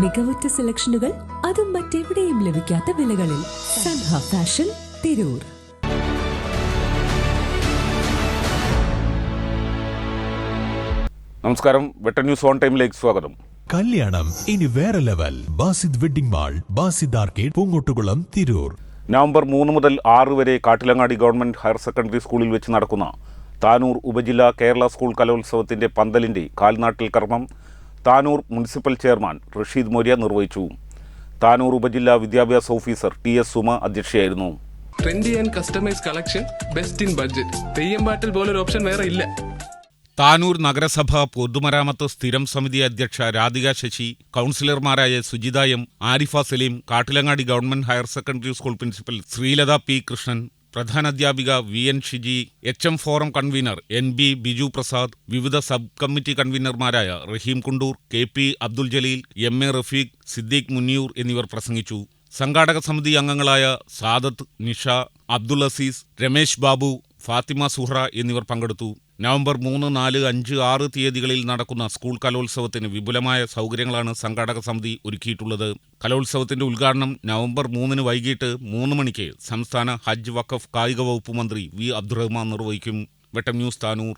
മികവുറ്റ സെലക്ഷനുകൾ, അതും മറ്റെവിടെയും ലഭിക്കാത്ത വിലകളിൽ. സൻഹ ഫാഷൻ, തിരൂർ. നമസ്കാരം. വെട്ടർ ന്യൂസ് ഓൺ ടൈമിലേക്ക് സ്വാഗതം. കല്യാണം ഇനി വേറെ level. Basid wedding mall, Basid arcade, Poongottukulam, Tirur. November 3 മുതൽ 6 വരെ കാട്ടിലങ്ങാടി ഗവൺമെന്റ് ഹയർ സെക്കൻഡറി സ്കൂളിൽ വെച്ച് നടക്കുന്ന താനൂർ ഉപജില്ലാ കേരള സ്കൂൾ കലോത്സവത്തിന്റെ പന്തലിന്റെ കാൽനാട്ടിൽ കർമ്മം താനൂർ മുനിസിപ്പൽ ചെയർമാൻ റഷീദ് മൊര്യ നിർവഹിച്ചു. താനൂർ ഉപജില്ലാ വിദ്യാഭ്യാസ ഓഫീസർ TS സുമ അധ്യക്ഷയായിരുന്നു. Trendy and customise collection, best in budget. തെയ്യമ്പാട്ടിൽ പോലൊരു ഓപ്ഷൻ വേറെ ഇല്ല. താനൂർ നഗരസഭ പൊതുമരാമത്ത് സ്ഥിരം സമിതി അധ്യക്ഷ രാധിക ശശി, കൗൺസിലർമാരായ Sujitha M, Arifa Saleem, Kattilangadi government higher secondary school principal Sreelatha P Krishnan, പ്രധാനാധ്യാപിക VN Shiji, HM forum convener NB Biju Prasad, വിവിധ സബ് കമ്മിറ്റി കൺവീനർമാരായ റഹീം കുണ്ടൂർ, KP അബ്ദുൽ ജലീൽ, MA റഫീഖ്, സിദ്ദീഖ് മുന്നിയൂർ എന്നിവർ പ്രസംഗിച്ചു. സംഘാടക സമിതി അംഗങ്ങളായ സാദത്ത്, നിഷ, അബ്ദുൾ അസീസ്, രമേശ് ബാബു, ഫാത്തിമ സുഹ്റ എന്നിവർ പങ്കെടുത്തു. നവംബർ 3, 4, 5, 6 തീയതികളിൽ നടക്കുന്ന സ്കൂൾ കലോത്സവത്തിന് വിപുലമായ സൗകര്യങ്ങളാണ് സംഘാടക സമിതി ഒരുക്കിയിട്ടുള്ളത്. കലോത്സവത്തിന്റെ ഉദ്ഘാടനം നവംബർ 3 വൈകിട്ട് 3 മണിക്ക് സംസ്ഥാന ഹജ്ജ് വഖഫ് കായിക വകുപ്പ് മന്ത്രി V അബ്ദുറഹ്മാൻ നിർവഹിക്കും. വെട്ടം ന്യൂസ്, താനൂർ.